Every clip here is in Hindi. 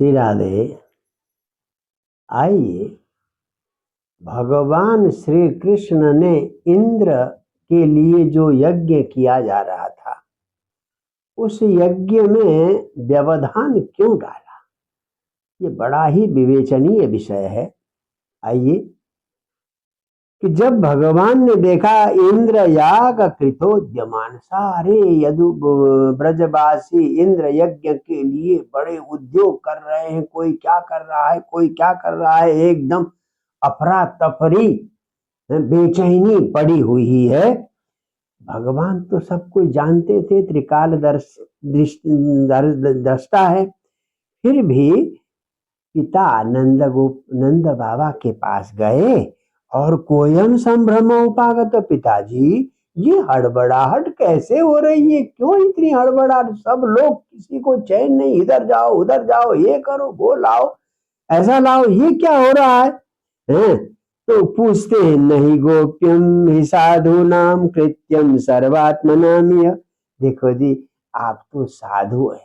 श्री राधे। आइए, भगवान श्री कृष्ण ने इंद्र के लिए जो यज्ञ किया जा रहा था, उस यज्ञ में व्यवधान क्यों डाला, ये बड़ा ही विवेचनीय विषय है। आइए कि जब भगवान ने देखा इंद्र याग कृतोद्यमान, सारे यदु ब्रजवासी इंद्र यज्ञ के लिए बड़े उद्योग कर रहे हैं, कोई क्या कर रहा है, कोई क्या कर रहा है, एकदम अफरा तफरी बेचैनी पड़ी हुई है। भगवान तो सब कुछ जानते थे, त्रिकाल दृष्टा है, फिर भी पिता नंद बाबा के पास गए और कोयम संभ्रम उपागत, पिताजी ये हड़बड़ाहट कैसे हो रही है, क्यों इतनी हड़बड़ाहट, सब लोग किसी को चैन नहीं, इधर जाओ उधर जाओ, ये करो वो लाओ ऐसा लाओ, ये क्या हो रहा है? तो पूछते हैं, नहीं गोप्यम ही साधु नाम कृत्यम सर्वात्मनामिय। देखो जी, आप तो साधु है,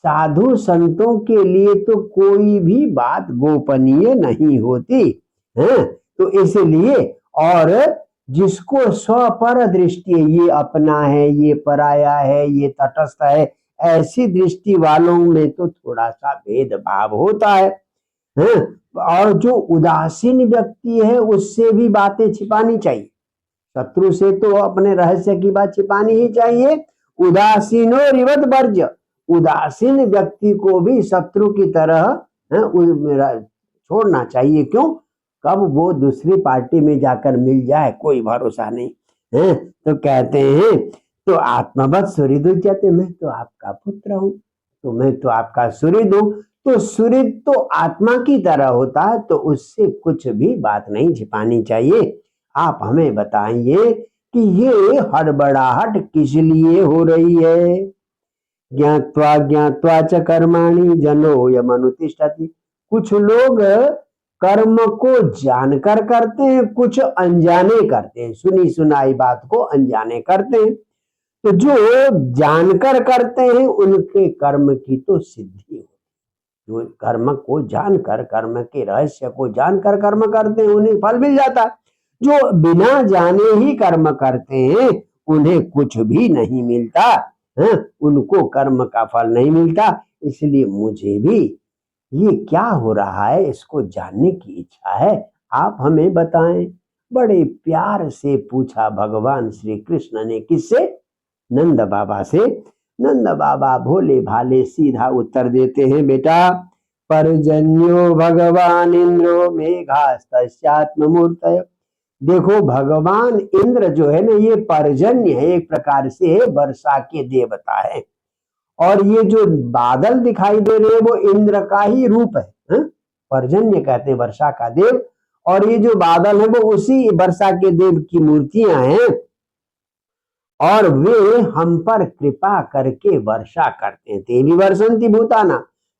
साधु संतों के लिए तो कोई भी बात गोपनीय नहीं होती है, तो इसलिए, और जिसको स्वपर दृष्टि है, ये अपना है, ये पराया है, ये तटस्थ है, ऐसी दृष्टि वालों में तो थोड़ा सा भेदभाव होता है। और जो उदासीन व्यक्ति है उससे भी बातें छिपानी चाहिए, शत्रु से तो अपने रहस्य की बात छिपानी ही चाहिए। उदासीनो रिवत वर्ज्य, उदासीन व्यक्ति को भी शत्रु की तरह छोड़ना चाहिए। क्यों? कब वो दूसरी पार्टी में जाकर मिल जाए, कोई भरोसा नहीं है। तो कहते हैं, तो आत्मवत सुहृद उच्यते, मैं तो आपका पुत्र हूँ, तो मैं तो आपका सुहृद हूँ। तो सुहृद तो आत्मा की तरह होता है, तो उससे कुछ भी बात नहीं छिपानी चाहिए। आप हमें बताइए कि ये हड़बड़ाहट किस लिए हो रही है? ज्ञात्वा ज्ञात्वा च कर्माणि जनो यमनुतिष्ठति। कुछ लोग कर्म को जानकर करते हैं, कुछ अनजाने करते हैं, सुनी सुनाई बात को अनजाने करते हैं। तो जो जानकर करते हैं उनके कर्म की तो सिद्धि होती, जो कर्म को जानकर, कर्म के रहस्य को जानकर कर्म करते हैं उन्हें फल मिल जाता है। जो बिना जाने ही कर्म करते हैं उन्हें कुछ भी नहीं मिलता है, उनको कर्म का फल नहीं मिलता। इसलिए मुझे भी ये क्या हो रहा है इसको जानने की इच्छा है, आप हमें बताएं। बड़े प्यार से पूछा भगवान श्री कृष्ण ने, किससे? नंद बाबा से। नंद बाबा भोले भाले सीधा उत्तर देते हैं, बेटा पर्जन्यो भगवान इंद्रो मेघास्तस्यात्ममूर्तय। देखो, भगवान इंद्र जो है ना, ये पर्जन्य है, एक प्रकार से वर्षा के देवता है, और ये जो बादल दिखाई दे रहे हैं वो इंद्र का ही रूप है। पर्जन्य कहते हैं वर्षा का देव, और ये जो बादल है वो उसी वर्षा के देव की मूर्तियां हैं, और वे हम पर कृपा करके वर्षा करते हैं। तेवी वर्षंति भूताना,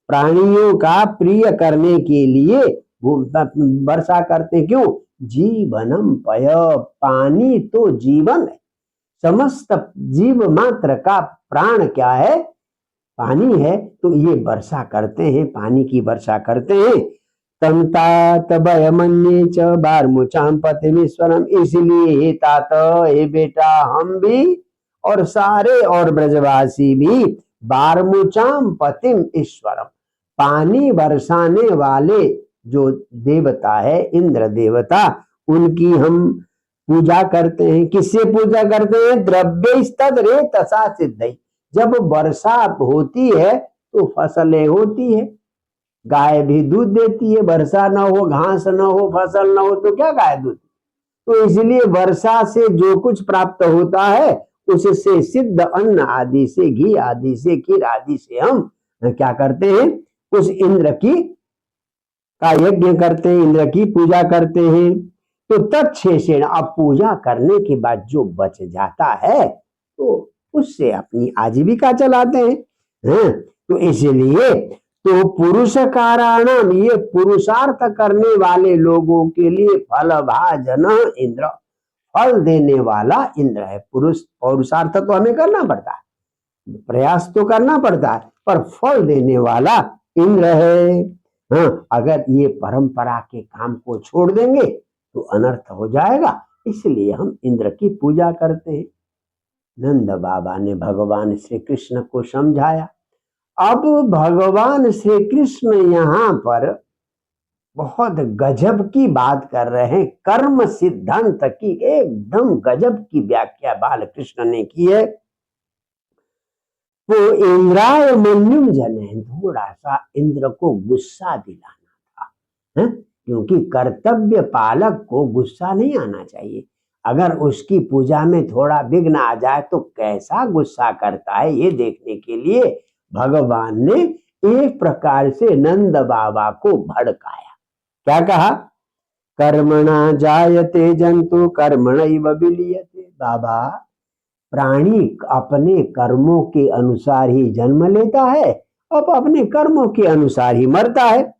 प्राणियों का प्रिय करने के लिए वर्षा करते हैं। क्यों? जीवनम पय, पानी तो जीवन है, समस्त जीव मात्र का प्राण क्या है? पानी है। तो ये वर्षा करते हैं, पानी की वर्षा करते हैं। तमतात भयमन्ये च बारमुचाम पतिमीश्वरम, इसलिए हे तात, हे बेटा, हम भी और सारे और ब्रजवासी भी बारमुचाम पतिम ईश्वरम, पानी बरसाने वाले जो देवता है, इंद्र देवता, उनकी हम पूजा करते हैं। किससे पूजा करते हैं? द्रव्य स्तद रे तसा सिद्धि, जब वर्षा होती है तो फसलें होती है, गाय भी दूध देती है। वर्षा न हो, घास न हो, फसल न हो तो क्या गाय दूध? तो इसलिए वर्षा से जो कुछ प्राप्त होता है उससे सिद्ध अन्न आदि से, घी आदि से, खीर आदि से हम क्या करते हैं? उस इंद्र की का यज्ञ करते हैं, इंद्र की पूजा करते हैं। तो तत्शेषेण, अब पूजा करने के बाद जो बच जाता है तो उससे अपनी आजीविका चलाते हैं। तो इसलिए तो पुरुष काराणाम, ये पुरुषार्थ करने वाले लोगों के लिए फल भाजन इंद्र, फल देने वाला इंद्र है। पुरुषार्थ तो हमें करना पड़ता है, प्रयास तो करना पड़ता है, पर फल देने वाला इंद्र है। हाँ, अगर ये परंपरा के काम को छोड़ देंगे तो अनर्थ हो जाएगा, इसलिए हम इंद्र की पूजा करते हैं। नंद बाबा ने भगवान श्री कृष्ण को समझाया। अब भगवान श्री कृष्ण यहाँ पर बहुत गजब की बात कर रहे हैं, कर्म सिद्धांत की एकदम गजब की व्याख्या बालकृष्ण ने की है। तो इंद्राय मन्युम जने, थोड़ा सा इंद्र को गुस्सा दिलाना था, क्योंकि कर्तव्य पालक को गुस्सा नहीं आना चाहिए। अगर उसकी पूजा में थोड़ा विघ्न आ जाए तो कैसा गुस्सा करता है, ये देखने के लिए भगवान ने एक प्रकार से नंद बाबा को भड़काया। क्या कहा? कर्मणा जायते जंतु कर्मणैव विलीयते। बाबा, प्राणी अपने कर्मों के अनुसार ही जन्म लेता है और अपने कर्मों के अनुसार ही मरता है।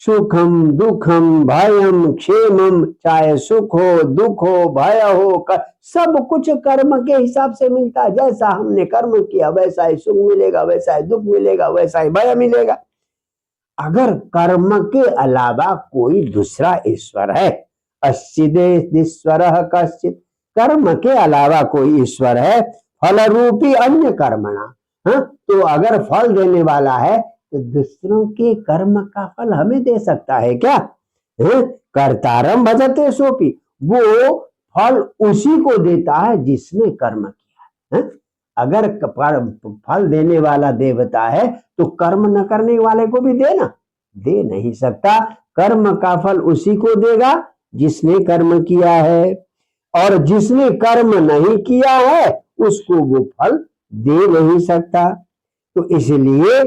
सुखम दुखम भयम क्षेमम, चाहे सुख हो दुख हो भय हो, सब कुछ कर्म के हिसाब से मिलता है। जैसा हमने कर्म किया वैसा ही सुख मिलेगा, वैसा ही दुख मिलेगा, वैसा ही भय मिलेगा। अगर कर्म के अलावा कोई दूसरा ईश्वर है, अस्चिदेश्वर कश्चित, कर्म के अलावा कोई ईश्वर है, फल रूपी अन्य कर्मणा, तो अगर फल देने वाला है तो दूसरों के कर्म का फल हमें दे सकता है क्या? कर्तारम भजते सोपी, वो फल उसी को देता है जिसने कर्म किया है। अगर फल देने वाला देवता है तो कर्म न करने वाले को भी देना दे नहीं सकता। कर्म का फल उसी को देगा जिसने कर्म किया है, और जिसने कर्म नहीं किया है उसको वो फल दे नहीं सकता। तो इसलिए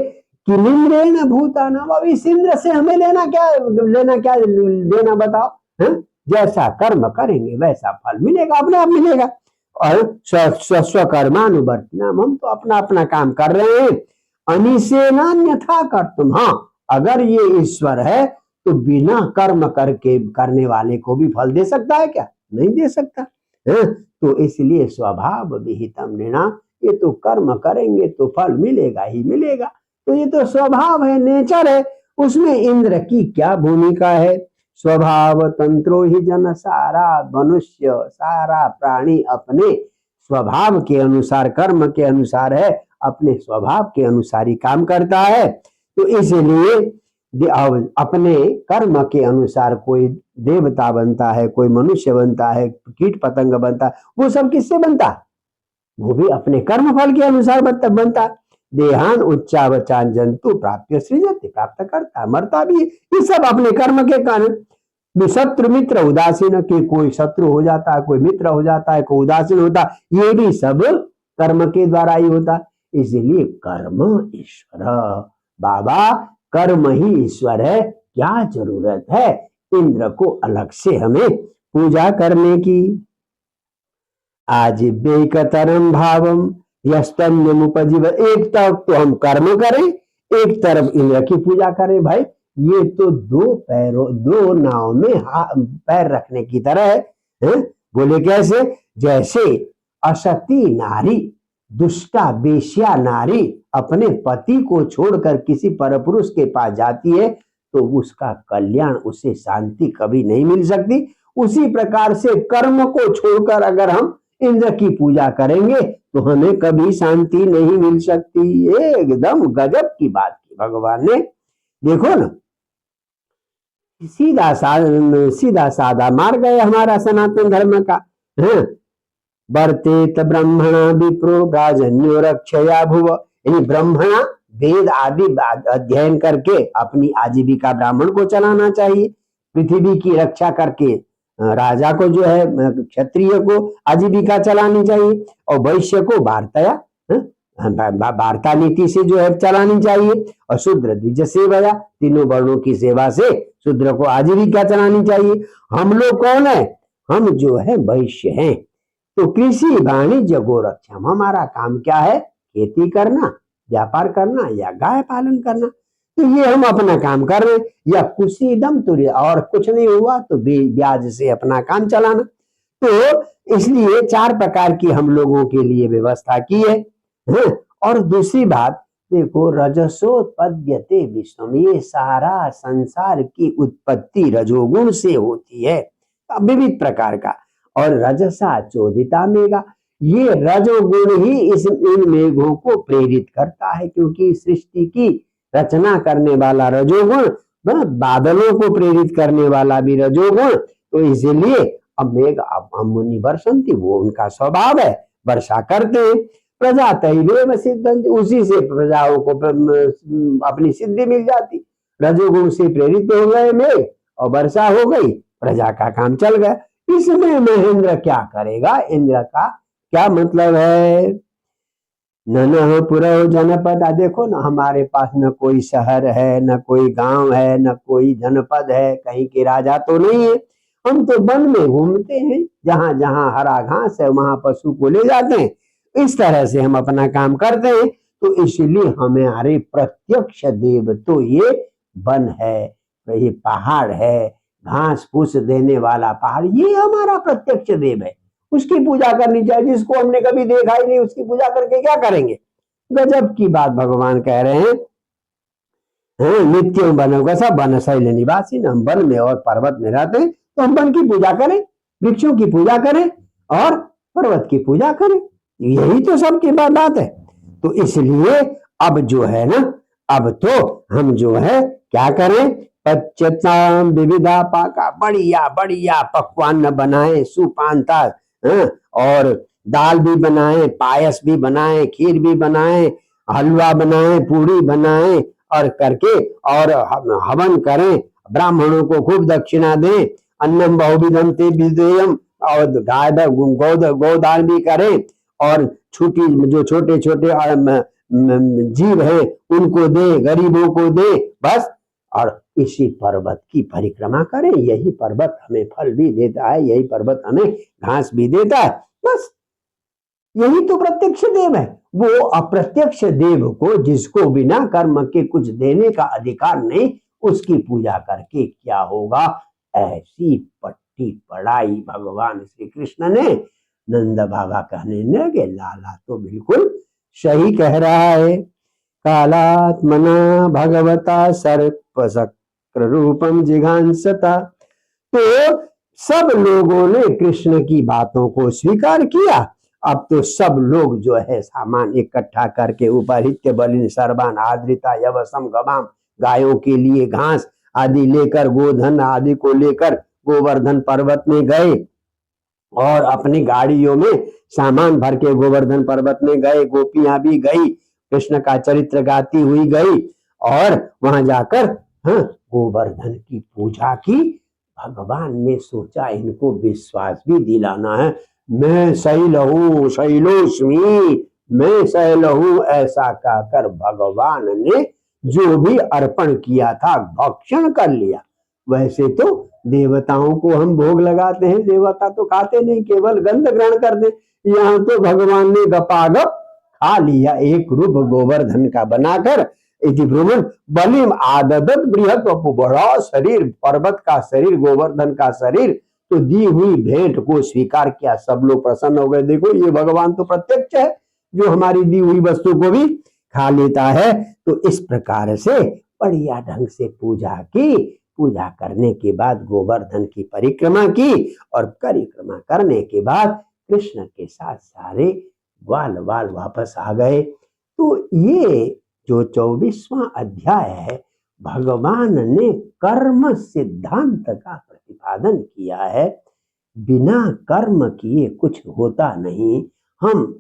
किलिंद्रेण भूतानाम, अब इस इंद्र से हमें लेना क्या देना बताओ? जैसा कर्म करेंगे वैसा फल मिलेगा, अपने आप मिलेगा। और स्वकर्मानुवर्तिनाम, हम तो अपना अपना काम कर रहे हैं। अनिशेनान्यथा कर्तुम, हाँ, अगर ये ईश्वर है तो बिना कर्म करके करने वाले को भी फल दे सकता है क्या? नहीं दे सकता है। तो इसलिए स्वभाव विहितम नृणाम, ये तो कर्म करेंगे तो फल मिलेगा ही मिलेगा। तो ये तो स्वभाव है, नेचर है, उसमें इंद्र की क्या भूमिका है? स्वभाव तंत्रो ही जन, सारा मनुष्य सारा प्राणी अपने स्वभाव के अनुसार कर्म के अनुसार है, अपने स्वभाव के अनुसार ही काम करता है। तो इसलिए अपने कर्म के अनुसार कोई देवता बनता है, कोई मनुष्य बनता है, कीट पतंग बनता है, वो सब किससे बनता? वो भी अपने कर्म फल के अनुसार बनता। देहान उच्चावचान जंतु प्राप्य सृजते, प्राप्त करता मरता भी, ये सब अपने कर्म के कारण। शत्रु मित्र उदासीन, के कोई शत्रु हो जाता है, कोई मित्र हो जाता है, कोई उदासीन होता है, ये भी सब कर्म के द्वारा ही होता। इसलिए कर्म ईश्वर, बाबा कर्म ही ईश्वर है, क्या जरूरत है इंद्र को अलग से हमें पूजा करने की? आज बेकतरम भावम यस्तन्यमुपजीव, एक तरफ तो हम कर्म करें, एक तरफ इंद्र की पूजा करें। भाई ये तो दो नाव में पैर रखने की तरह है। बोले कैसे? जैसे असती नारी, दुष्टा बेश्या नारी अपने पति को छोड़कर किसी परपुरुष के पास जाती है तो उसका कल्याण, उसे शांति कभी नहीं मिल सकती। उसी प्रकार से कर्म को छोड़कर अगर हम इंद्र की पूजा करेंगे तो हमें कभी शांति नहीं मिल सकती। एकदम गजब की बात की भगवान ने। देखो ना, सीधा साधा मार्ग है हमारा सनातन धर्म का। वर्तेत ब्रह्मणा विप्रो राजन्यो रक्षया भुव, यानी ब्रह्मणा वेद आदि अध्ययन करके अपनी आजीविका ब्राह्मण को चलाना चाहिए, पृथ्वी की रक्षा करके राजा को जो है क्षत्रिय को आजीविका चलानी चाहिए, और वैश्य को वार्ता वार्ता नीति से जो है चलानी चाहिए, और शूद्र द्विज सेवया, तीनों वर्णों की सेवा से शूद्र को आजीविका चलानी चाहिए। हम लोग कौन है? हम जो है वैश्य हैं। तो कृषि वाणिज्य गोरक्षम, हमारा काम क्या है? खेती करना, व्यापार करना या गाय पालन करना। तो ये हम अपना काम कर रहे हैं, या कुशीदम तुर्य, और कुछ नहीं हुआ तो ब्याज से अपना काम चलाना। तो इसलिए 4 प्रकार की हम लोगों के लिए व्यवस्था की है। और दूसरी बात, देखो, रजसोत्पद्यते विश्वम, ये सारा संसार की उत्पत्ति रजोगुण से होती है, विविध प्रकार का। और रजसा चोदिता मेघा, ये रजोगुण ही इन मेघों को प्रेरित करता है, क्योंकि सृष्टि की रचना करने वाला रजोगुण, बादलों को प्रेरित करने वाला भी रजोगुण। तो इसलिए अब मेघ मुनि वर्षंती, वो उनका स्वभाव है, वर्षा करते हैं। प्रजा तैवेव सिद्धंति, उसी से प्रजाओं को अपनी सिद्धि मिल जाती। रजोगुण से प्रेरित हो गए मेघ और वर्षा हो गई, प्रजा का काम चल गया। इसमें महेंद्र क्या करेगा? इंद्र का क्या मतलब है? न पुरव जनपद, देखो ना, हमारे पास न कोई शहर है, न कोई गांव है, न कोई जनपद है, कहीं के राजा तो नहीं है। हम तो वन में घूमते हैं, जहां जहां हरा घास है वहां पशु को ले जाते हैं, इस तरह से हम अपना काम करते हैं। तो इसलिए हमारे प्रत्यक्ष देव तो ये वन है, ये पहाड़ है, घास फूस देने वाला पहाड़, ये हमारा प्रत्यक्ष देव है, उसकी पूजा करनी चाहिए। जिसको हमने कभी देखा ही नहीं, उसकी पूजा करके क्या करेंगे? गजब की बात भगवान कह रहे हैं। नित्य बनोगा सब वन शैल निवासी, हम वन में और पर्वत में रहते हैं, तो हम वन की पूजा करें, वृक्षों की पूजा करें और पर्वत की पूजा करें, यही तो सबकी बात है। तो इसलिए अब जो है ना, अब तो हम जो है क्या करें? पच्चताम विविधा पाका, बढ़िया बढ़िया पकवान बनाए, सुपानता, और दाल भी बनाए, पायस भी बनाए, खीर भी बनाए, हलवा बनाए, पूरी बनाए, और करके और हवन करें, ब्राह्मणों को खूब दक्षिणा दें, अन्नम बहुविधम ते विदेयम, और गाय गोदान भी करें, और छोटी जो छोटे छोटे जीव हैं उनको दे, गरीबों को दे, बस। और इसी पर्वत की परिक्रमा करें, यही पर्वत हमें फल भी देता है, यही पर्वत हमें घास भी देता है, बस। यही तो प्रत्यक्ष देव है। वो अप्रत्यक्ष देव को, जिसको बिना कर्म के कुछ देने का अधिकार नहीं, उसकी पूजा करके क्या होगा? ऐसी पट्टी पढ़ाई भगवान श्री कृष्ण ने। नंद बाबा कहने लगे, लाला तो बिल्कुल सही कह रहा है। कालात्मना भगवता सर्प शक्र रूपम जिघांसता। तो सब लोगों ने कृष्ण की बातों को स्वीकार किया। अब तो सब लोग जो है सामान इकट्ठा करके ऊपर हित्य बलिन सर्वान आद्रिता यवसम गवाम, गायों के लिए घास आदि लेकर, गोधन आदि को लेकर गोवर्धन पर्वत में गए, और अपनी गाड़ियों में सामान भर के गोवर्धन पर्वत में गए। गोपियां भी गई, कृष्ण का चरित्र गाती हुई गई, और वहां जाकर गोवर्धन की पूजा की। भगवान ने सोचा इनको विश्वास भी दिलाना है, मैं शैल हूं, शैलोस्मी, मैं शैल हूं, ऐसा कहकर भगवान ने जो भी अर्पण किया था भक्षण कर लिया। वैसे तो देवताओं को हम भोग लगाते हैं, देवता तो खाते नहीं, केवल गंध ग्रहण करते। यहाँ तो भगवान ने गपागप खा लिया, एक रूप गोवर्धन का बनाकर। बलिम आददत बृहत, बड़ा शरीर, पर्वत का शरीर, गोवर्धन का शरीर, तो दी हुई भेंट को स्वीकार किया। सब लोग प्रसन्न हो गए, देखो ये भगवान तो प्रत्यक्ष है, जो हमारी दी हुई वस्तु को भी खा लेता है। तो इस प्रकार से बढ़िया ढंग से पूजा की। पूजा करने के बाद गोवर्धन की परिक्रमा की, और परिक्रमा करने के बाद कृष्ण के साथ सारे ग्वाल वाल वापस आ गए। तो ये जो 24वां अध्याय है, भगवान ने कर्म सिद्धांत का प्रतिपादन किया है। बिना कर्म किए कुछ होता नहीं। हम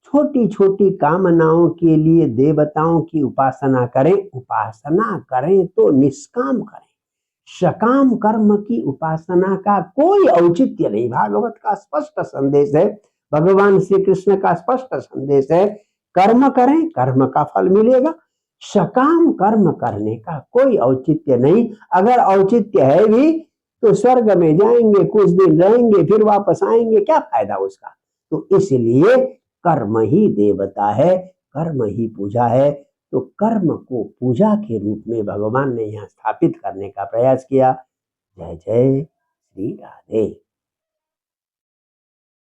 छोटी छोटी कामनाओं के लिए देवताओं की उपासना करें, उपासना करें तो निष्काम करें। सकाम कर्म की उपासना का कोई औचित्य नहीं। भागवत का स्पष्ट संदेश है, भगवान श्री कृष्ण का स्पष्ट संदेश है, कर्म करें, कर्म का फल मिलेगा। सकाम कर्म करने का कोई औचित्य नहीं। अगर औचित्य है भी तो स्वर्ग में जाएंगे, कुछ दिन रहेंगे, फिर वापस आएंगे, क्या फायदा उसका? तो इसलिए कर्म ही देवता है, कर्म ही पूजा है। तो कर्म को पूजा के रूप में भगवान ने यहाँ स्थापित करने का प्रयास किया। जय जय श्री राधे।